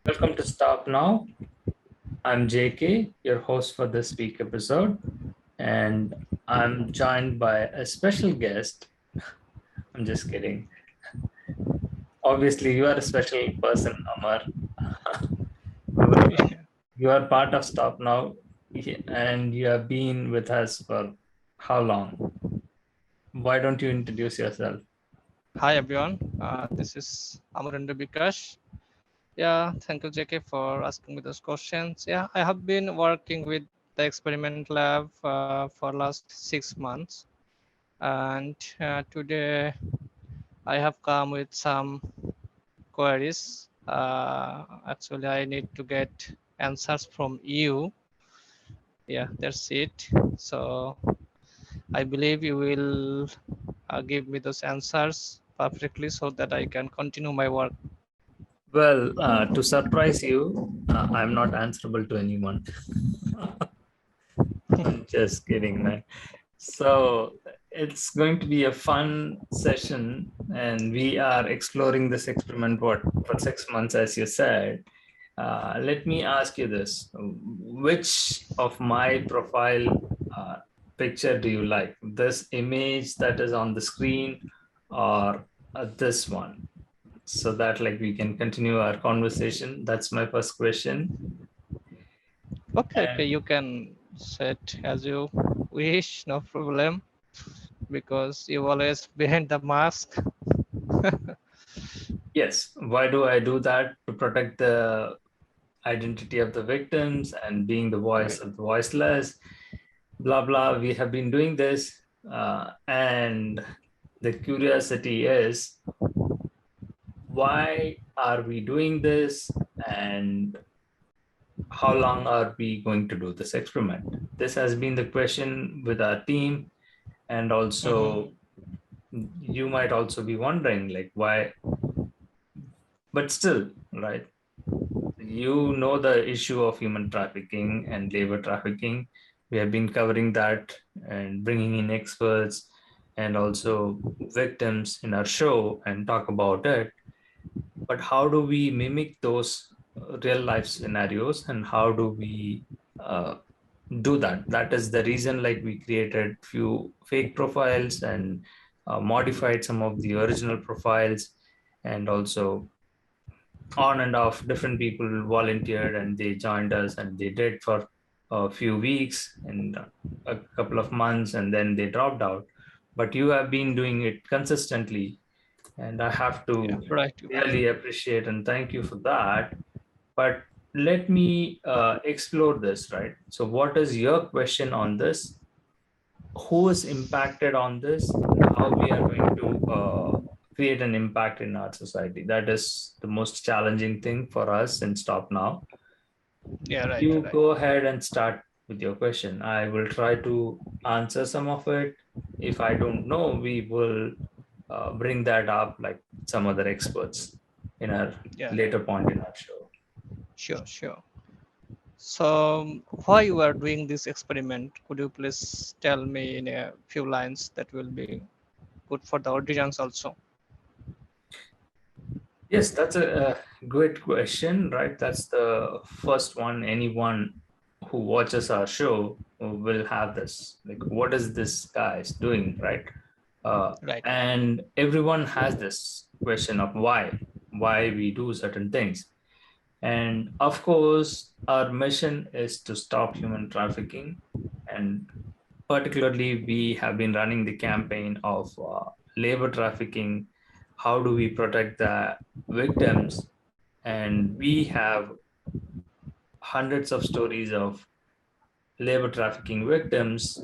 Welcome to Stop Now. I'm JK, your host for this week episode, and I'm joined by a special guest. I'm just kidding. Obviously, you are a special person, Amar. You are part of Stop Now, and you have been with us for how long? Why don't you introduce yourself? Hi everyone, this is Amarendra Bikash. Yeah, thank you JK for asking me those questions. Yeah, I have been working with the experiment lab for last 6 months, and today I have come with some queries. Actually, I need to get answers from you. Yeah, that's it. So I believe you will give me those answers perfectly so that I can continue my work. Well, to surprise you, I'm not answerable to anyone. I'm just kidding, man. So it's going to be a fun session, and we are exploring this experiment for 6 months, as you said. Let me ask you this: which of my profile picture do you like? This image that is on the screen, or this one? So that like we can continue our conversation. That's my first question. Okay, And you can set as you wish, no problem, because you always behind the mask. yes, why do I do that? To protect the identity of the victims and being the voice Right. of the voiceless, blah, blah. We have been doing this. And the curiosity is, why are we doing this? And how long are we going to do this experiment? This has been the question with our team. And Mm-hmm. also, you might also be wondering, like, why, but still, right? You know the issue of human trafficking and labor trafficking. We have been covering that and bringing in experts and also victims in our show and talk about it. But how do we mimic those real life scenarios, and how do we uh, do that? That is the reason, like, we created few fake profiles and modified some of the original profiles, and also on and off different people volunteered and they joined us and they did for a few weeks and a couple of months, and then they dropped out. But you have been doing it consistently, and I have Yeah, to right. really appreciate and thank you for that. But let me explore this, right? So what is your question on this? Who is impacted on this, and how we are going to create an impact in our society? That is the most challenging thing for us in Stop Now. Yeah, right, You right. go ahead and start with your question. I will try to answer some of it. If I don't know, we will bring that up like some other experts in our Yeah, later point in our show. sure, sure. So, why you are doing this experiment? Could you please tell me in a few lines that will be good for the audience also? Yes, that's a great question, right? That's the first one. Anyone who watches our show will have this. Like, what is this guy's doing, right? Right. And everyone has this question of why we do certain things. And of course, our mission is to stop human trafficking. And particularly, we have been running the campaign of labor trafficking. How do we protect the victims? And we have hundreds of stories of labor trafficking victims,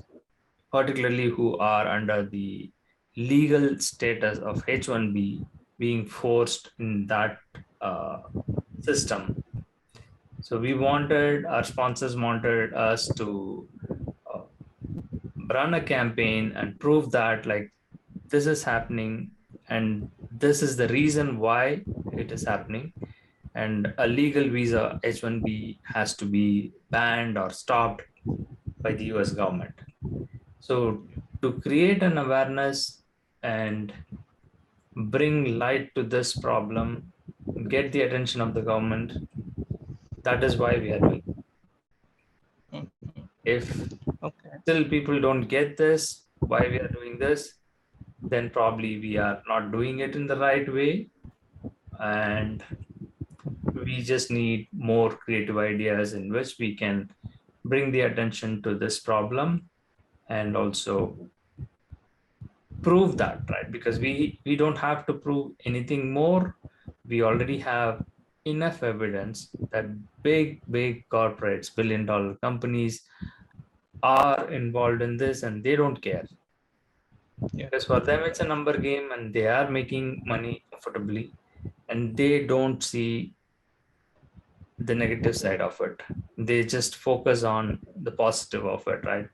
particularly who are under the legal status of H1B, being forced in that uh, system. So our sponsors wanted us to uh, run a campaign and prove that like this is happening, and this is the reason why it is happening, and a legal visa H1B has to be banned or stopped by the US government. So to create an awareness and bring light to this problem, get the attention of the government, That is why we are doing. Mhm. If Okay. still people don't get this, why we are doing this, then probably we are not doing it in the right way. And we just need more creative ideas in which we can bring the attention to this problem and also prove that, right? Because we don't have to prove anything more. We already have enough evidence that big corporates, billion-dollar companies are involved in this and they don't care. Yeah. Because for them it's a number game and they are making money comfortably and they don't see the negative side of it. They just focus on the positive of it, right?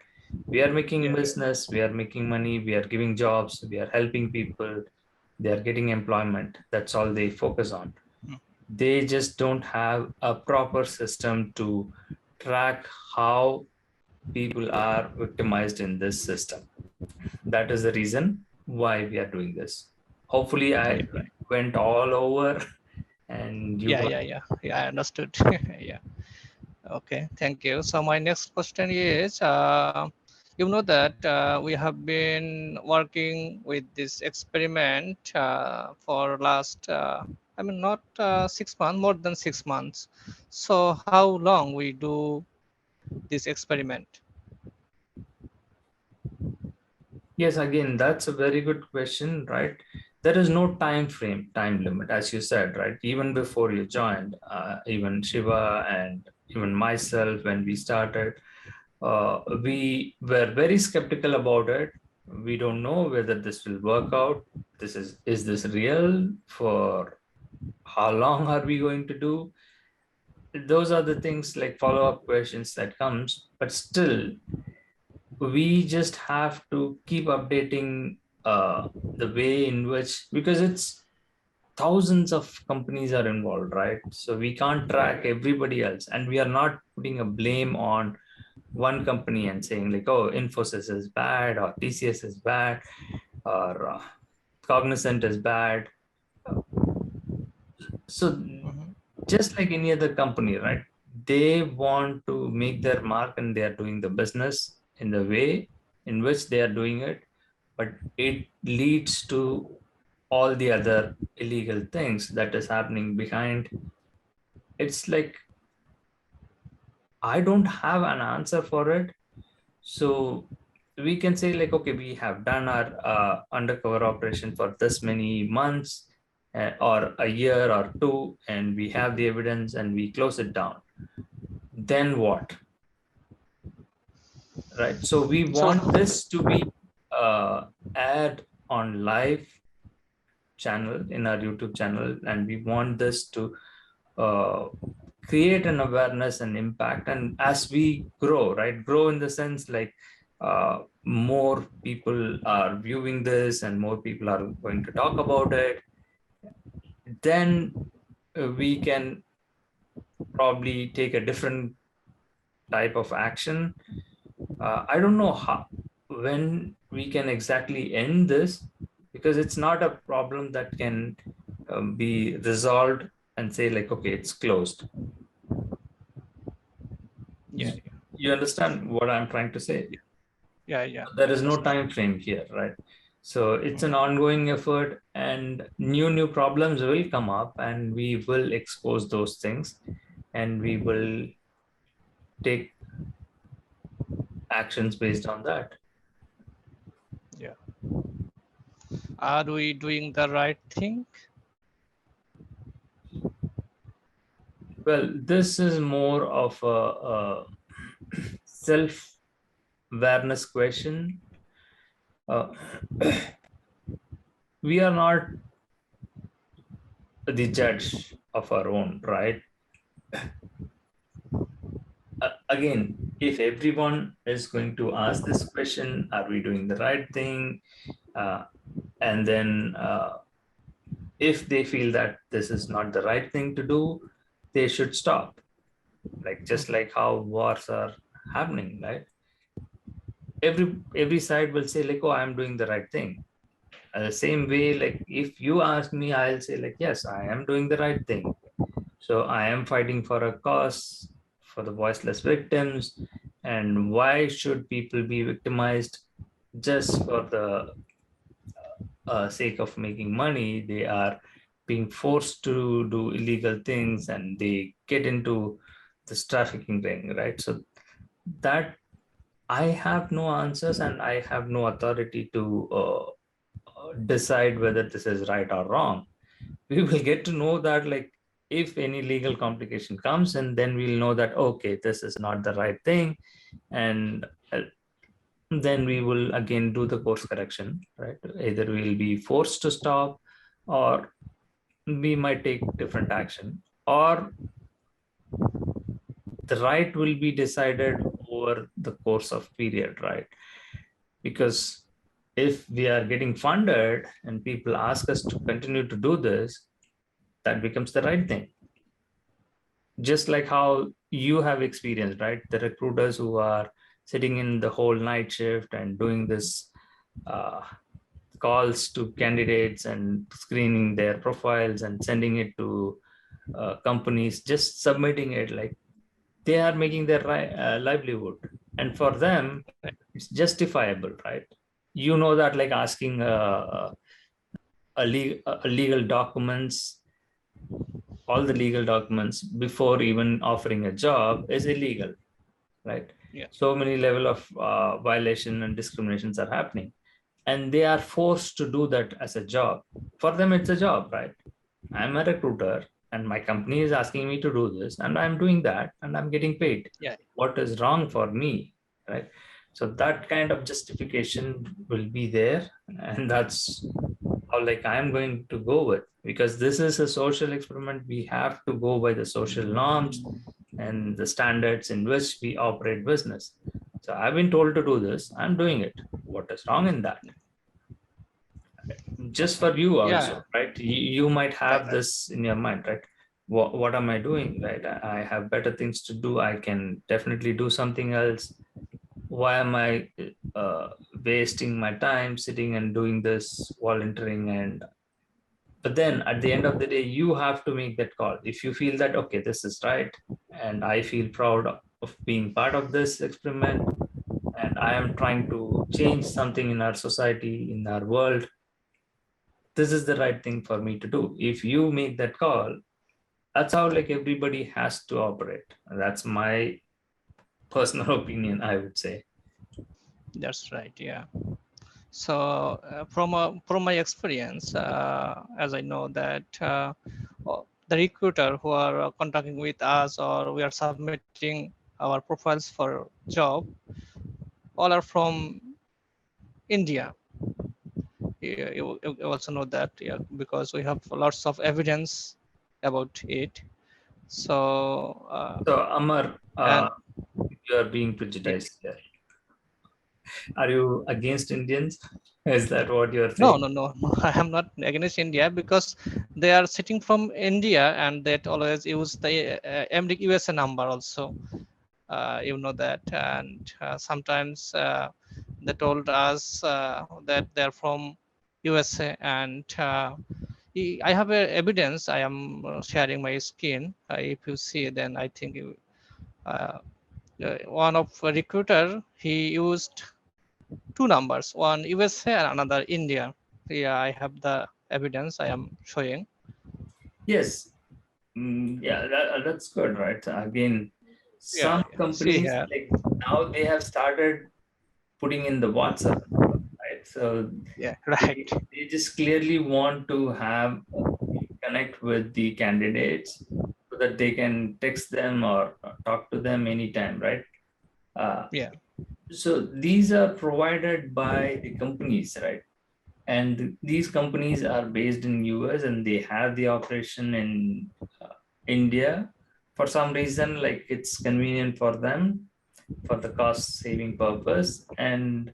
We are making Yeah. business, we are making money, we are giving jobs, we are helping people, they are getting employment. That's all they focus on. Mm. They just don't have a proper system to track how people are victimized in this system. That is the reason why we are doing this. Hopefully, Yeah. I went all over and you Yeah. got. Yeah. Yeah. Yeah. I understood. Yeah. Okay. Thank you. So my next question is, you know that we have been working with this experiment for last, I mean, not 6 months, more than 6 months. So how long we do this experiment? Yes, again, that's a very good question, right? There is no time frame, time limit, as you said, right? Even before you joined, even Shiva and even myself, when we started, we were very skeptical about it. We don't know whether this will work out. Is this real? For how long are we going to do? Those are the things like follow-up questions that comes, but still we just have to keep updating the way in which, because it's thousands of companies are involved, right? So we can't track everybody else, and we are not putting a blame on one company and saying like, oh, Infosys is bad or TCS is bad or Cognizant is bad. So Mhm. just like any other company, right? They want to make their mark and they are doing the business in the way in which they are doing it, but it leads to all the other illegal things that is happening behind. It's like I don't have an answer for it. So we can say like, okay, we have done our undercover operation for this many months or a year or two, and we have the evidence and we close it down. Then what? Right. So we So want this to be aired on live channel in our YouTube channel, and we want this to uh, create an awareness and impact. And as we grow, right, grow in the sense like more people are viewing this and more people are going to talk about it, then we can probably take a different type of action. I don't know how, when we can exactly end this, because it's not a problem that can be resolved and say like, okay, it's closed. yeah, You understand what I'm trying to say? yeah, yeah. There I is no understand. time frame here, right? So it's an Mhm. ongoing effort, and new problems will come up, and we will expose those things, and we will take actions based on that. Yeah. Are we doing the right thing? Well, this is more of a self awareness question. Uh, we are not the judge of our own, right? Again, if everyone is going to ask this question, are we doing the right thing? Uh, and then if they feel that this is not the right thing to do, they should stop. Like just like how wars are happening, right? Every side will say like, oh, I'm doing the right thing. The same way, like if you ask me, I'll say like, yes, I am doing the right thing. So I am fighting for a cause for the voiceless victims. And why should people be victimized just for the sake of making money? They are being forced to do illegal things and they get into this trafficking ring, right? So that I have no answers and I have no authority to decide whether this is right or wrong. We will get to know that, like, if any legal complication comes, and then we'll know that, okay, this is not the right thing. And then we will again do the course correction, right? Either we'll be forced to stop, or we might take different action, or the right will be decided over the course of period, right? Because if we are getting funded and people ask us to continue to do this, that becomes the right thing. Just like how you have experienced, right? The recruiters who are sitting in the whole night shift and doing this uh, calls to candidates and screening their profiles and sending it to companies, just submitting it, like, they are making their livelihood, and for them it's justifiable, right? You know that, like, asking a legal documents, all the legal documents before even offering a job is illegal, right? Yeah. So many level of violation and discriminations are happening, and they are forced to do that as a job. For them it's a job, right? I'm a recruiter and my company is asking me to do this, and I'm doing that and I'm getting paid. Yeah. What is wrong for me, right? So that kind of justification will be there, and that's how, like, I'm going to go with, because this is a social experiment. We have to go by the social norms and the standards in which we operate business. So I've been told to do this, I'm doing it. What is wrong in that? Just for you also, Yeah. right? You might have Right. this in your mind, right? What am I doing, right? I have better things to do. I can definitely do something else. Why am I wasting my time sitting and doing this volunteering? And but then at the end of the day, you have to make that call. If you feel that, okay, this is right, and I feel proud of being part of this experiment, and I am trying to change something in our society, in our world, this is the right thing for me to do. If you make that call, that's how, like, everybody has to operate. That's my personal opinion, I would say. That's right. Yeah. So from my experience, as I know that the recruiter who are contacting with us, or we are submitting our profiles for job, all are from India. You also know that, yeah, because we have lots of evidence about it. So So, Amar, and you are being prejudiced here. Are you against Indians? Is that what you're no, saying? no, no, no. I am not against India, because they are sitting from India and that always use the MD USA number also. You know that, and sometimes they told us that they're from USA, and I have evidence. I am sharing my screen. If you see, then I think uh, one of a recruiter, he used two numbers, one USA and another India. Yeah, I have the evidence I am showing. Yes. Yeah, that's good, right? Again, Yeah, some yeah. See companies, here. like, now they have started putting in the WhatsApp number, right? So Yeah, they, right. they just clearly want to have connect with the candidates so that they can text them or talk to them anytime, right? Uh, Yeah, so these are provided by the companies, right? And these companies are based in US and they have the operation in India. For some reason, like, it's convenient for them for the cost saving purpose, and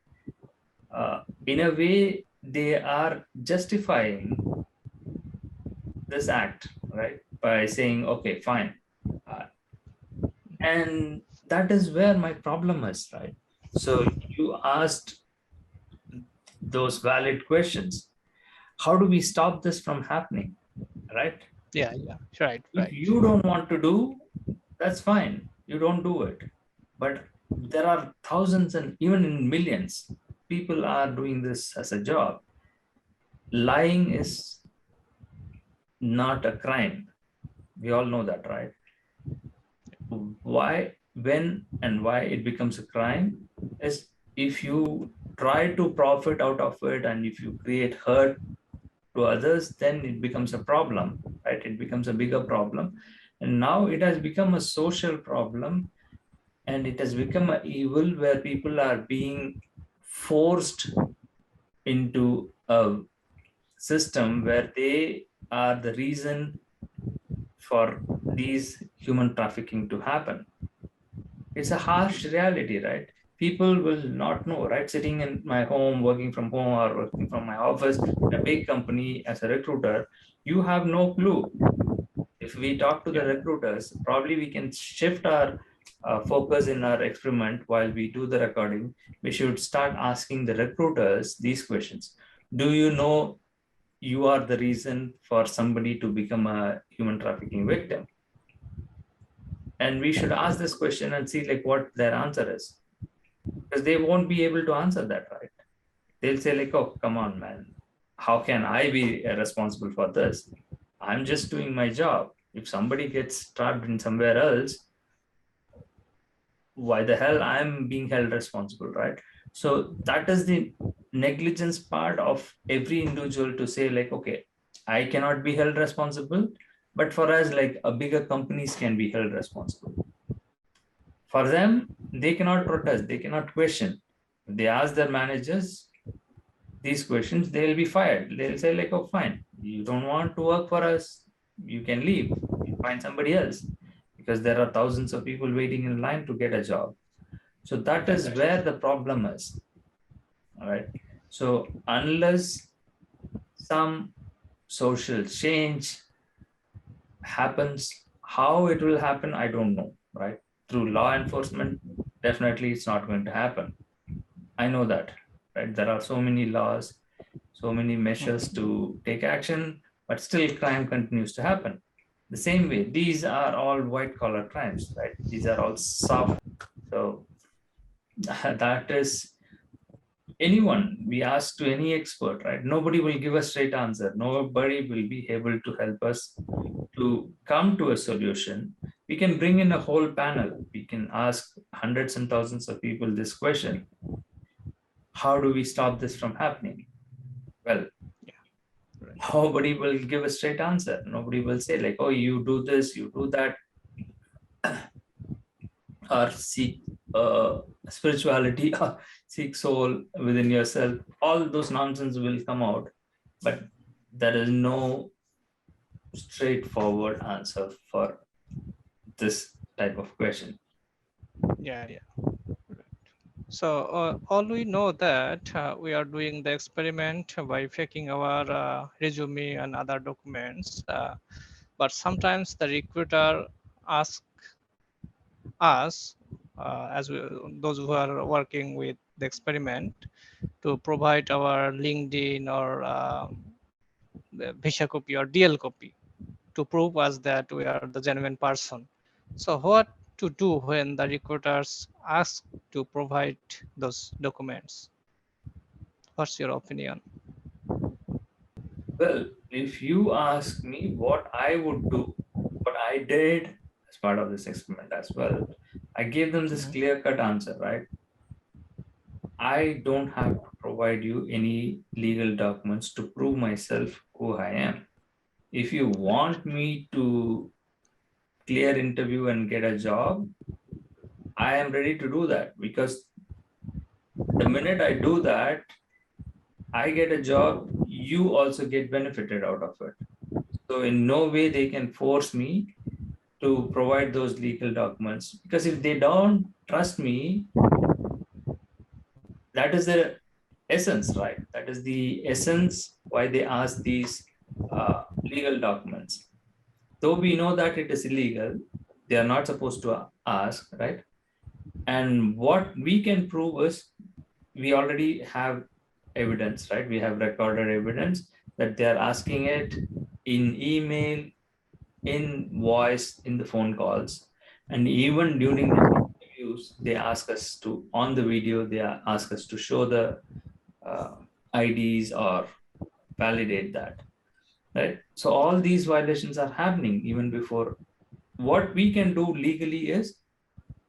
in a way they are justifying this act, right, by saying, okay, fine. uh, and that is where my problem is, right? So you asked those valid questions. How do we stop this from happening, right? Yeah, right, If right. you don't want to do, that's fine. You don't do it. But there are thousands and even in millions, people are doing this as a job. Lying is not a crime. We all know that, right? Why, when, and why it becomes a crime is if you try to profit out of it and if you create hurt to others, then it becomes a problem, right? It becomes a bigger problem. And now it has become a social problem, and it has become an evil where people are being forced into a system where they are the reason for these human trafficking to happen. It's a harsh reality, right? People will not know, right? Sitting in my home, working from home, or working from my office in a big company as a recruiter, you have no clue. If we talk to the Yeah, recruiters, probably we can shift our focus in our experiment while we do the recording. We should start asking the recruiters these questions. Do you know you are the reason for somebody to become a human trafficking victim? And we should ask this question and see like what their answer is, because they won't be able to answer that, right? They'll say like, oh, come on, man, how can I be responsible for this? I'm just doing my job. If somebody gets trapped in somewhere else, why the hell I'm being held responsible, right? So that is the negligence part of every individual to say like, okay, I cannot be held responsible, but for us, like a bigger companies can be held responsible. For them, they cannot protest, they cannot question. If they ask their managers these questions, they'll be fired. They'll say like, oh, fine, you don't want to work for us, you can leave, you find somebody else, because there are thousands of people waiting in line to get a job. So that is exactly. where the problem is. All right. So unless some social change happens, how it will happen, I don't know, right? Through law enforcement, definitely it's not going to happen. I know that, right? There are so many laws, so many measures Mhm. to take action, but still crime continues to happen. The same way, these are all white collar crimes, right? These are all soft. So that is anyone we ask to any expert, right? Nobody will give a straight answer. Nobody will be able to help us to come to a solution. We can bring in a whole panel. We can ask hundreds and thousands of people this question: how do we stop this from happening? Well, Yeah, right. nobody will give a straight answer. Nobody will say like, oh, you do this, you do that, or seek spirituality, or seek soul within yourself. All those nonsense will come out, but there is no straightforward answer for this type of question. Yeah, yeah. So all we know that we are doing the experiment by faking our resume and other documents. But sometimes the recruiter asks us, as we, those who are working with the experiment, to provide our LinkedIn or the Visa copy or DL copy to prove us that we are the genuine person. So what to do when the recruiters ask to provide those documents? What's your opinion? Well, if you ask me what I would do, what I did as part of this experiment as well, I gave them this Mhm. clear cut answer, right? I don't have to provide you any legal documents to prove myself who I am. If you Right. want me to clear interview and get a job, I am ready to do that, because the minute I do that, I get a job, you also get benefited out of it. So in no way they can force me to provide those legal documents, because if they don't trust me, that is the essence, right? That is the essence why they ask these legal documents. Though we know that it is illegal, they are not supposed to ask, right? And what we can prove is we already have evidence, right? We have recorded evidence that they are asking it in email, in voice, in the phone calls, and even during the interviews, they ask us to, on the video, they ask us to show the IDs or validate that, right? So all these violations are happening even before. What we can do legally is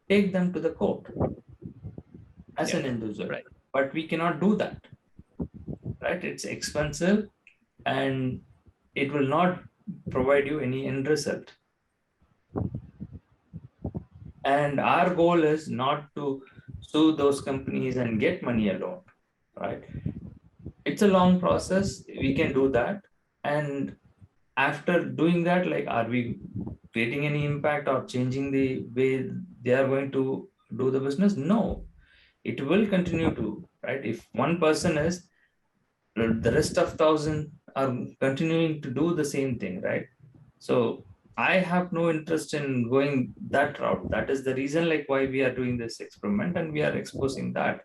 take them to the court as Yeah. an individual, Right. but we cannot do that, right? It's expensive and it will not provide you any end result. And our goal is not to sue those companies and get money alone, right? It's a long process. We can do that. And after doing that, like, are we creating any impact or changing the way they are going to do the business? No, it will continue to, right? If one person is, the rest of 1,000 are continuing to do the same thing, right? So I have no interest in going that route. That is the reason, like, why we are doing this experiment and we are exposing that.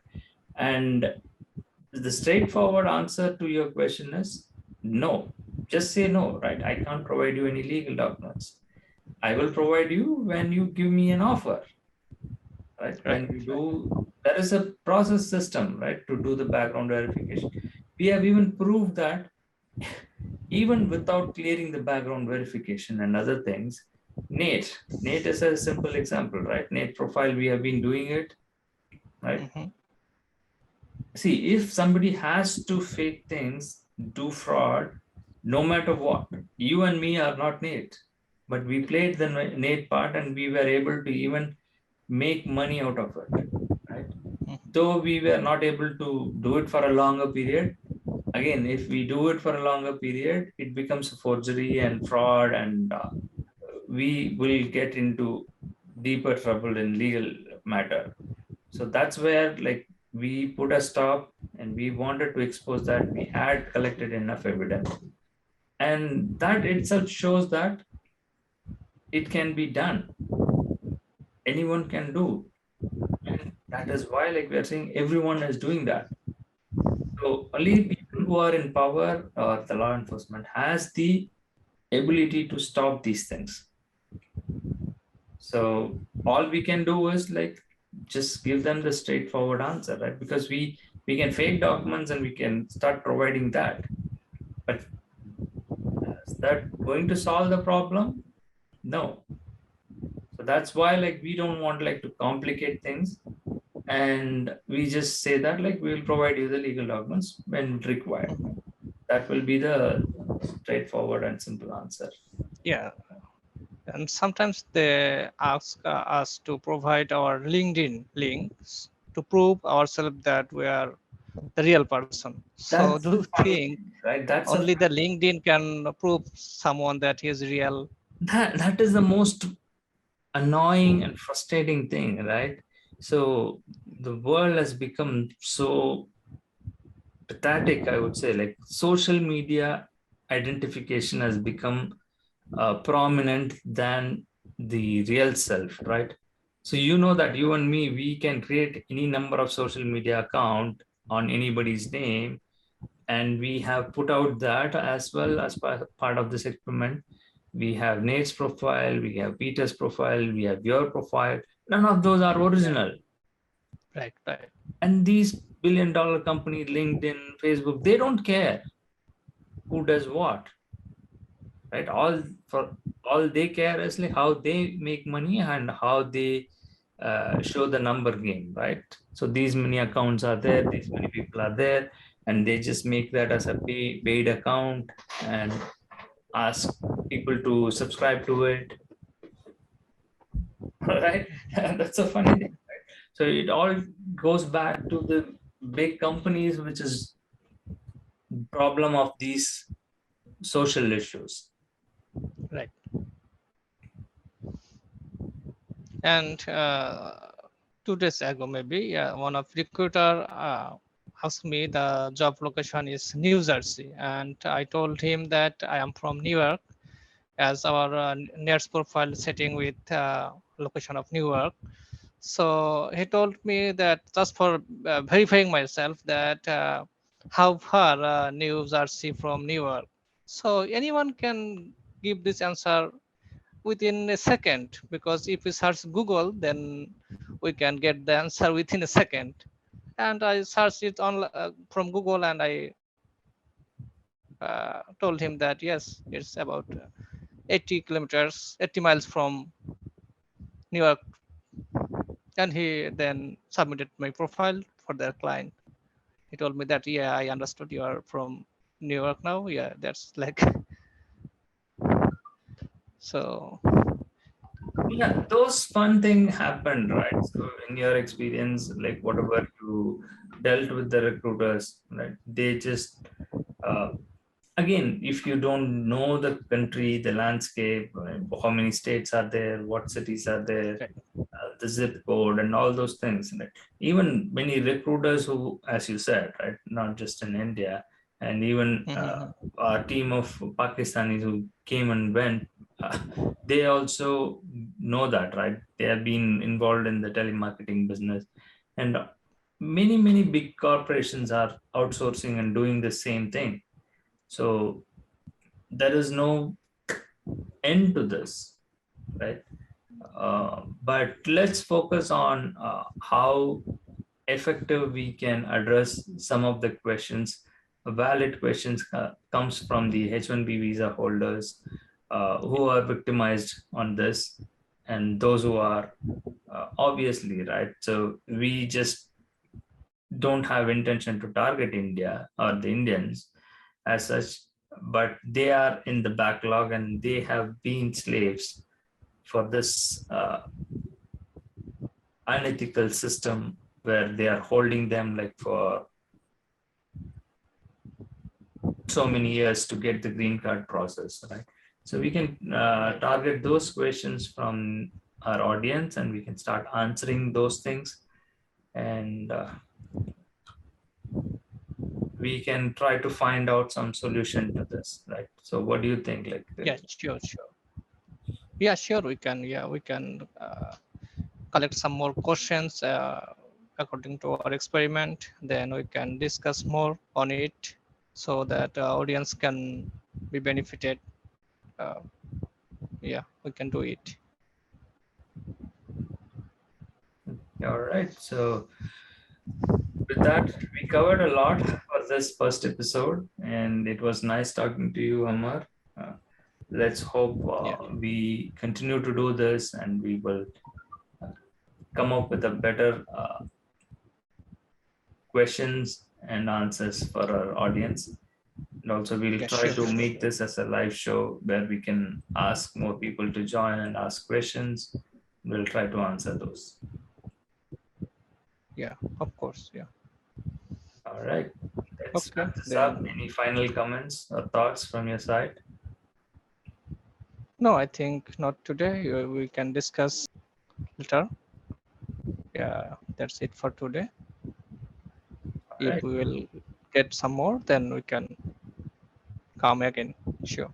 And the straightforward answer to your question is no. Just say no, right? I can't provide you any legal documents. I will provide you when you give me an offer, right? Right. When you do, there is a process system, right, to do the background verification. We have even proved that even without clearing the background verification and other things, Nate is a simple example, right? Nate profile, we have been doing it, right? Mm-hmm. See, if somebody has to fake things, do fraud, no matter what, you and me are not Nate, but we played the Nate part and we were able to even make money out of it, right? Though we were not able to do it for a longer period, again, if we do it for a longer period, it becomes a forgery and fraud, and we will get into deeper trouble in legal matter. So that's where, like, we put a stop and we wanted to expose that we had collected enough evidence. And that itself shows that it can be done. Anyone can do. And that is why, like, we are saying everyone is doing that. So only people who are in power or the law enforcement has the ability to stop these things. So all we can do is, like, just give them the straightforward answer, right? Because we can fake documents and we can start providing that. But is that going to solve the problem? No. So that's why, like, we don't want, like, to complicate things, and we just say that, like, we will provide you the legal documents when required. That will be the straightforward and simple answer. Yeah. And sometimes they ask us to provide our LinkedIn links to prove ourselves that we are the real person. So That's do the you funny think thing, right? That's a only the LinkedIn can prove someone that he is real? that is the most annoying and frustrating thing, right? So the world has become so pathetic, I would say. Like, social media identification has become prominent than the real self, right? So you know that you and me, we can create any number of social media account on anybody's name, and we have put out that as well as part of this experiment. We have Nate's profile, we have Peter's profile, we have your profile. None of those are Yeah. original. Right. Right. And these billion-dollar companies, LinkedIn, Facebook, they don't care who does what, right? All they care is, like, how they make money and how they show the number game, right? So these many accounts are there, these many people are there, and they just make that as a paid account and ask people to subscribe to it, right? And that's a funny thing, right? So it all goes back to the big companies, which is problem of these social issues. Right. And 2 days ago, maybe one of recruiter asked me the job location is New Jersey, and I told him that I am from New York, as our Nets profile setting with location of New York. So he told me that just for verifying myself that how far New Jersey from New York. So anyone can give this answer within a second, because if we search Google, then we can get the answer within a second. And I searched it on from Google, and I told him that yes, it's about 80 kilometers, 80 miles from New York. And he then submitted my profile for their client. He told me that, yeah, I understood you are from New York now. Yeah, that's like so. Yeah, those fun things happened, right? So in your experience, like whatever you dealt with the recruiters, right? They just again, if you don't know the country, the landscape, how many states are there, what cities are there, the zip code, and all those things. Right? Even many recruiters who, as you said, right, not just in India, and even a team of Pakistanis who came and went, they also know that, right? They have been involved in the telemarketing business, and many big corporations are outsourcing and doing the same thing. So there is no end to this, right? But let's focus on how effective we can address some of the questions. Valid questions comes from the H-1B visa holders who are victimized on this, and those who are obviously, right. So we just don't have intention to target India or the Indians as such, but they are in the backlog and they have been slaves for this unethical system where they are holding them like for so many years to get the green card process, right? So we can target those questions from our audience and we can start answering those things, and we can try to find out some solution to this, right? So what do you think? Like, Yeah, sure. Yeah, sure. We can. Yeah, we can collect some more questions according to our experiment. Then we can discuss more on it so that audience can be benefited. Uh, yeah, we can do it. all right. So with that, we covered a lot for this first episode, and it was nice talking to you, Amar. Uh, let's hope Yeah, we continue to do this and we will come up with a better questions and answers for our audience. And also, we'll yeah, try sure. to make this as a live show where we can ask more people to join and ask questions. We'll try to answer those. Yeah, of course. Yeah. All right. Let's Okay. wrap this up. Then Any final comments or thoughts from your side? no, I think not today. We can discuss later. Yeah, that's it for today. All If right. we will get some more, then we can come again. Sure.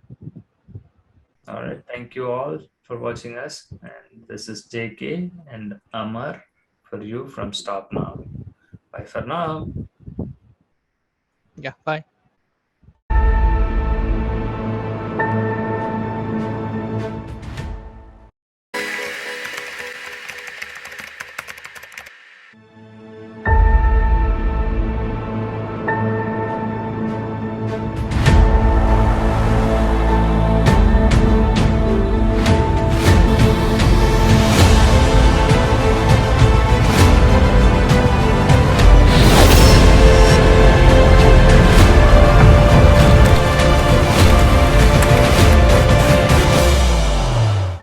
All right. Thank you all for watching us. And this is JK and Amar for you from Stop Now. Bye for now. Yeah. Bye.